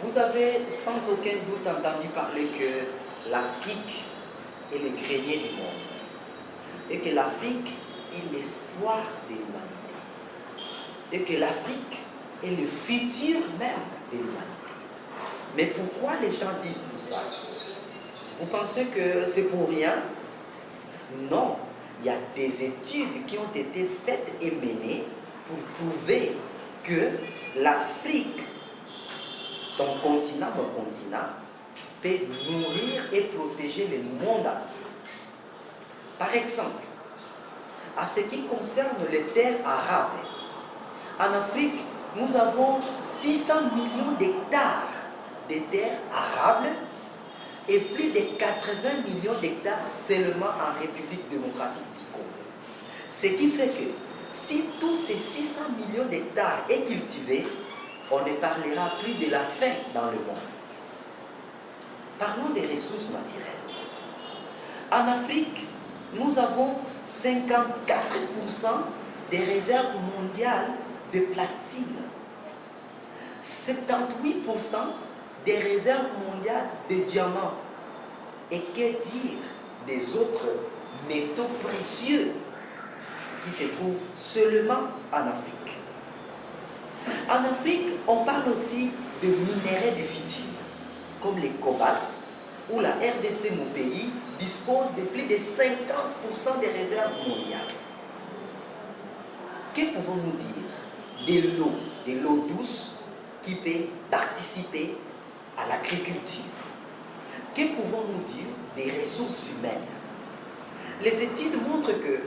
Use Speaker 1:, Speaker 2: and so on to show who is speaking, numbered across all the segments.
Speaker 1: Vous avez sans aucun doute entendu parler que l'Afrique est le grenier du monde et que l'Afrique est l'espoir de l'humanité et que l'Afrique est le futur même de l'humanité. Mais pourquoi les gens disent tout ça? Vous pensez que c'est pour rien? Non, il y a des études qui ont été faites et menées pour prouver que l'Afrique, ton continent, mon continent, peut nourrir et protéger le monde entier. Par exemple, à ce qui concerne les terres arables, en Afrique, nous avons 600 millions d'hectares de terres arables et plus de 80 millions d'hectares seulement en République démocratique du Congo. Ce qui fait que si tous ces 600 millions d'hectares est cultivé, on ne parlera plus de la faim dans le monde. Parlons des ressources naturelles. En Afrique, nous avons 54% des réserves mondiales de platine, 78% des réserves mondiales de diamants. Et que dire des autres métaux précieux qui se trouvent seulement en Afrique? En Afrique, on parle aussi de minerais du futur, comme les cobalt, où la RDC, mon pays, dispose de plus de 50% des réserves mondiales. Que pouvons-nous dire de l'eau douce qui peut participer à l'agriculture? Que pouvons-nous dire des ressources humaines? Les études montrent que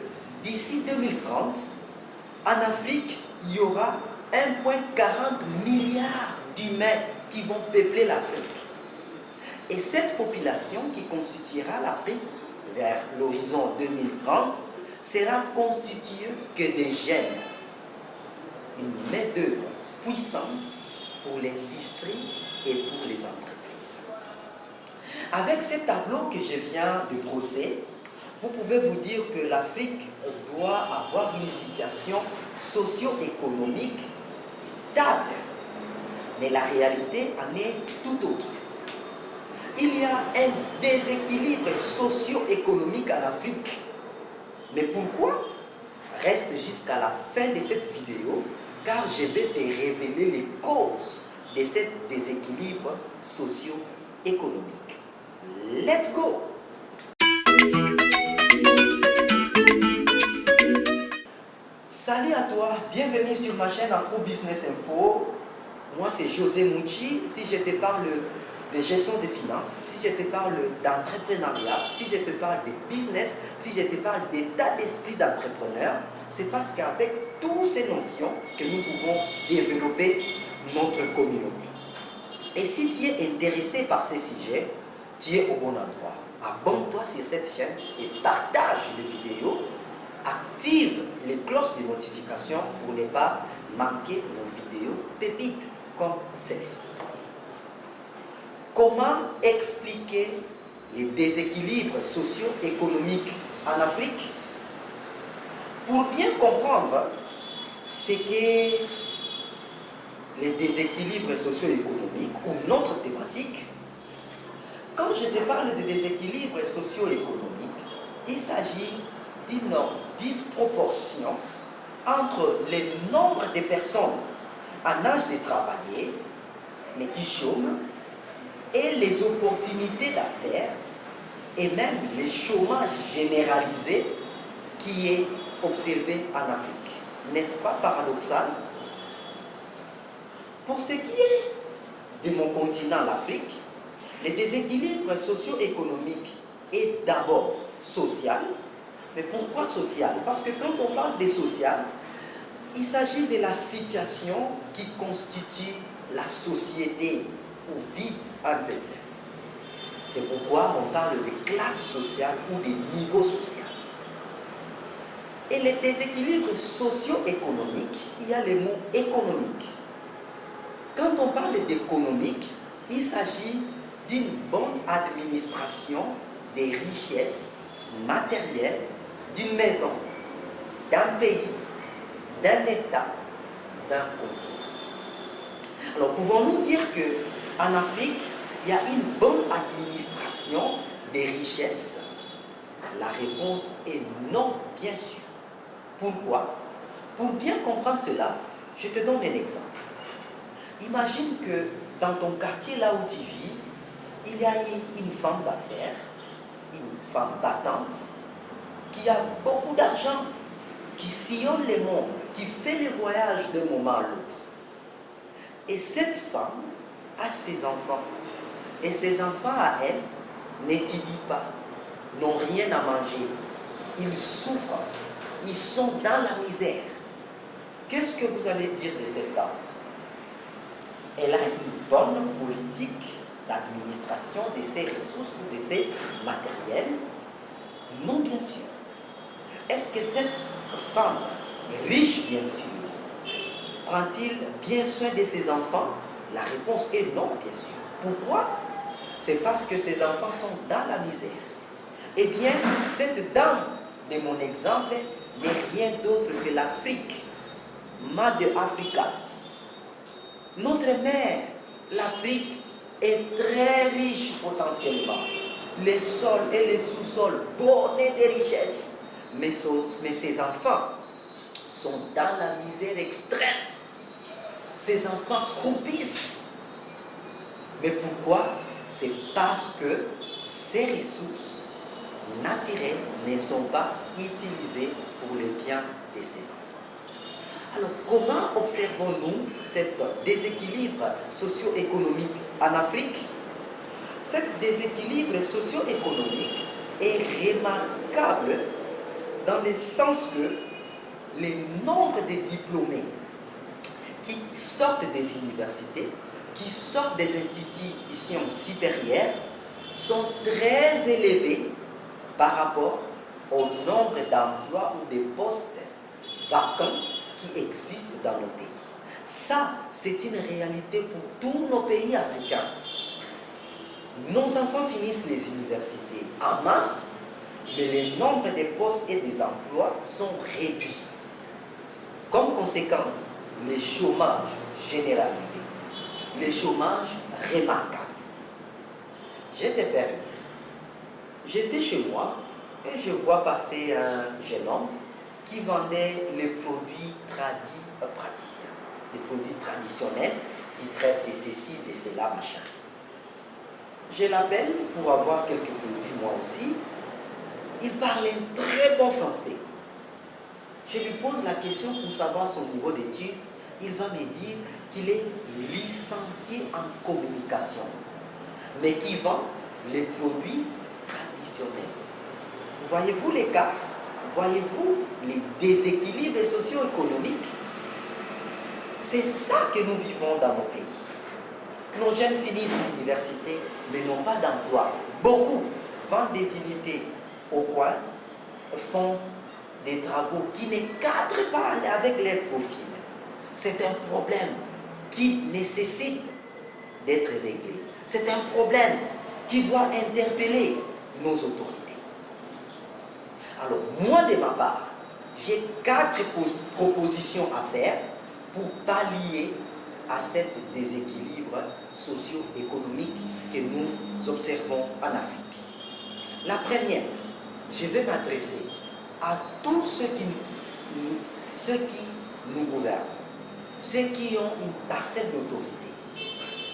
Speaker 1: d'ici 2030, en Afrique, il y aura 1,40 milliard d'humains qui vont peupler l'Afrique. Et cette population qui constituera l'Afrique vers l'horizon 2030 sera constituée que des jeunes, une main-d'œuvre puissante pour l'industrie et pour les entreprises. Avec ce tableau que je viens de brosser, vous pouvez vous dire que l'Afrique doit avoir une situation socio-économique stable. Mais la réalité en est tout autre. Il y a un déséquilibre socio-économique en Afrique. Mais pourquoi? Reste jusqu'à la fin de cette vidéo, car je vais te révéler les causes de ce déséquilibre socio-économique. Let's go! Salut à toi, bienvenue sur ma chaîne Afro Business Info. Moi c'est José Mouchi. Si je te parle de gestion des finances, si je te parle d'entrepreneuriat, si je te parle de business, si je te parle d'état d'esprit d'entrepreneur, c'est parce qu'avec toutes ces notions que nous pouvons développer notre communauté. Et si tu es intéressé par ces sujets, tu es au bon endroit. Abonne-toi sur cette chaîne et partage les vidéos. Active les cloches de notification pour ne pas manquer nos vidéos pépites comme celle-ci. Comment expliquer les déséquilibres socio-économiques en Afrique? Pour bien comprendre ce qu'est les déséquilibres socio-économiques ou notre thématique, quand je te parle de déséquilibres socio-économiques, il s'agit d'une disproportion entre le nombre de personnes en âge de travailler, mais qui chôment, et les opportunités d'affaires, et même le chômage généralisé qui est observé en Afrique. N'est-ce pas paradoxal? Pour ce qui est de mon continent, l'Afrique, le déséquilibre socio-économique est d'abord social. Mais pourquoi social? Parce que quand on parle de social, il s'agit de la situation qui constitue la société où vit un peuple. C'est pourquoi on parle de classe sociale ou de niveau social. Et les déséquilibres socio-économiques, il y a le mot économique. Quand on parle d'économique, il s'agit d'une bonne administration des richesses matérielles d'une maison, d'un pays, d'un État, d'un continent. Alors, pouvons-nous dire que en Afrique, il y a une bonne administration des richesses? La réponse est non, bien sûr. Pourquoi? Pour bien comprendre cela, je te donne un exemple. Imagine que dans ton quartier, là où tu vis, il y a une femme d'affaires, une femme battante, qui a beaucoup d'argent, qui sillonne le monde, qui fait les voyages d'un moment à l'autre. Et cette femme a ses enfants. Et ses enfants à elle n'étudient pas, n'ont rien à manger. Ils souffrent. Ils sont dans la misère. Qu'est-ce que vous allez dire de cette dame? Elle a une bonne politique d'administration de ses ressources ou de ses matériels? Non, bien sûr. Est-ce que cette femme, riche bien sûr, prend-il bien soin de ses enfants? La réponse est non, bien sûr. Pourquoi? C'est parce que ses enfants sont dans la misère. Eh bien, cette dame de mon exemple n'est rien d'autre que l'Afrique, Mother Africa. Notre mère, l'Afrique, est très riche potentiellement. Les sols et les sous-sols bordés de richesses. Mais ses enfants sont dans la misère extrême. Ses enfants croupissent. Mais pourquoi? C'est parce que ces ressources naturelles ne sont pas utilisées pour le bien de ses enfants. Alors, comment observons-nous cet déséquilibre socio-économique en Afrique? Cet déséquilibre socio-économique est remarquable dans le sens que le nombre de diplômés qui sortent des universités, qui sortent des institutions supérieures, sont très élevés par rapport au nombre d'emplois ou de postes vacants qui existent dans nos pays. Ça, c'est une réalité pour tous nos pays africains. Nos enfants finissent les universités en masse, mais le nombre de postes et des emplois sont réduits. Comme conséquence, le chômage généralisé, le chômage remarquable. Je vais te faire rire. J'étais chez moi et je vois passer un jeune homme qui vendait les produits praticiens, les produits traditionnels qui traitent de ceci, de cela, machin. Je l'appelle pour avoir quelques produits moi aussi. Il parle un très bon français. Je lui pose la question pour savoir son niveau d'études. Il va me dire qu'il est licencié en communication, mais qui vend les produits traditionnels. Voyez-vous l'écart? Voyez-vous les déséquilibres socio-économiques? C'est ça que nous vivons dans nos pays. Nos jeunes finissent l'université, mais n'ont pas d'emploi. Beaucoup vendent des unités au coin, font des travaux qui ne cadrent pas avec leur profil. C'est un problème qui nécessite d'être réglé. C'est un problème qui doit interpeller nos autorités. Alors, moi, de ma part, j'ai 4 propositions à faire pour pallier à cet déséquilibre socio-économique que nous observons en Afrique. La première, je vais m'adresser à tous ceux qui nous gouvernent, ceux qui ont une parcelle d'autorité.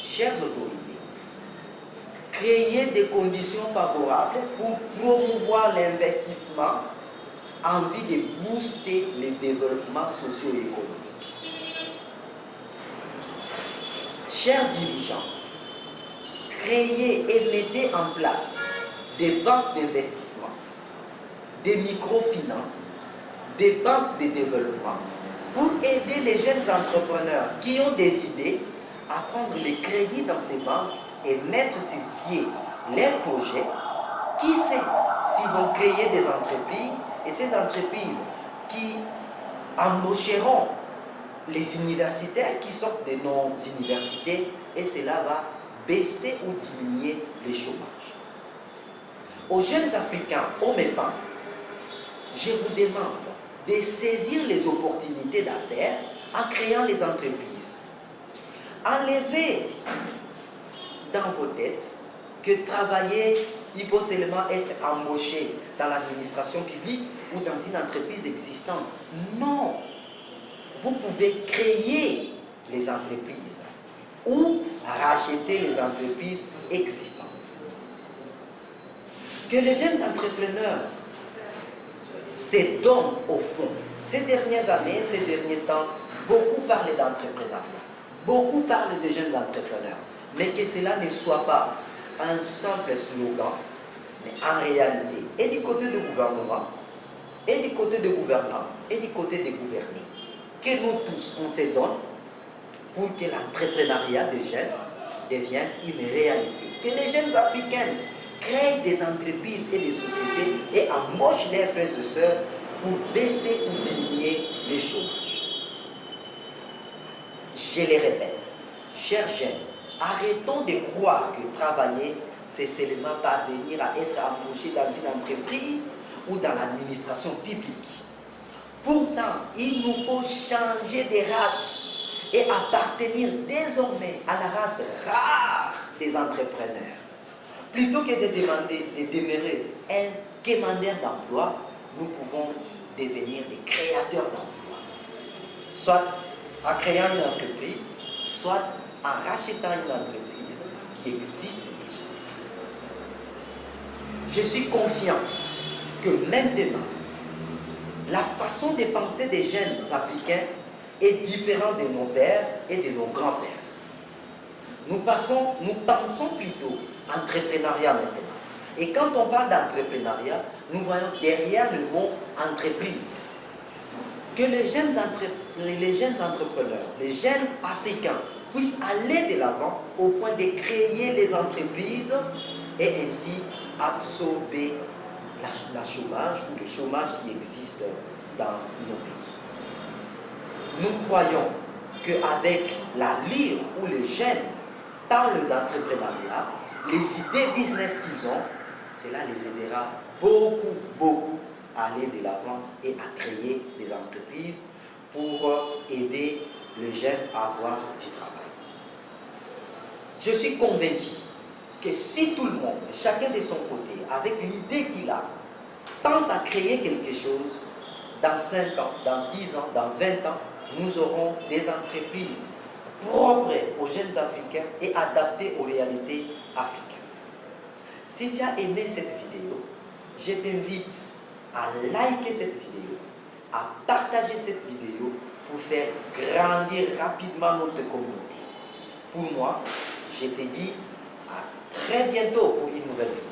Speaker 1: Chères autorités, créez des conditions favorables pour promouvoir l'investissement en vue de booster le développement socio-économique. Chers dirigeants, créez et mettez en place des banques d'investissement, des microfinances, des banques de développement pour aider les jeunes entrepreneurs qui ont des idées à prendre les crédits dans ces banques et mettre sur pied leurs projets. Qui sait s'ils vont créer des entreprises et ces entreprises qui embaucheront les universitaires qui sortent de nos universités et cela va baisser ou diminuer le chômage. Aux jeunes Africains, hommes et femmes, je vous demande de saisir les opportunités d'affaires en créant les entreprises. Enlevez dans vos têtes que travailler, il faut seulement être embauché dans l'administration publique ou dans une entreprise existante. Non. Vous pouvez créer les entreprises ou racheter les entreprises existantes. Que les jeunes entrepreneurs se donnent au fond. Ces dernières années, ces derniers temps, beaucoup parlent d'entrepreneuriat. Beaucoup parlent de jeunes entrepreneurs. Mais que cela ne soit pas un simple slogan, mais en réalité, et du côté du gouvernement, et du côté des gouvernants, et du côté des gouvernés, que nous tous, on se donne pour que l'entrepreneuriat des jeunes devienne une réalité. Que les jeunes africains créent des entreprises et des sociétés et embauchent leurs frères et sœurs pour baisser ou diminuer les chômages. Je les répète, chers jeunes, arrêtons de croire que travailler, c'est seulement parvenir à être embauché dans une entreprise ou dans l'administration publique. Pourtant, il nous faut changer de race et appartenir désormais à la race rare des entrepreneurs. Plutôt que de demeurer un quémandeur d'emploi, nous pouvons devenir des créateurs d'emplois. Soit en créant une entreprise, soit en rachetant une entreprise qui existe déjà. Je suis confiant que maintenant, la façon de penser des jeunes africains est différente de nos pères et de nos grands-pères. Nous pensons plutôt entrepreneuriat maintenant. Et quand on parle d'entrepreneuriat, nous voyons derrière le mot entreprise que les jeunes entrepreneurs, les jeunes africains puissent aller de l'avant au point de créer des entreprises et ainsi absorber le chômage qui existe dans nos pays. Nous croyons qu'avec la lyre où les jeunes parlent d'entrepreneuriat, les idées business qu'ils ont, cela les aidera beaucoup à aller de l'avant et à créer des entreprises pour aider les jeunes à avoir du travail. Je suis convaincu que si tout le monde, chacun de son côté, avec l'idée qu'il a, pense à créer quelque chose, dans 5 ans, dans 10 ans, dans 20 ans, nous aurons des entreprises propres aux jeunes Africains et adaptées aux réalités africaines. Si tu as aimé cette vidéo, je t'invite à liker cette vidéo, à partager cette vidéo pour faire grandir rapidement notre communauté. Pour moi, je te dis à très bientôt pour une nouvelle vidéo.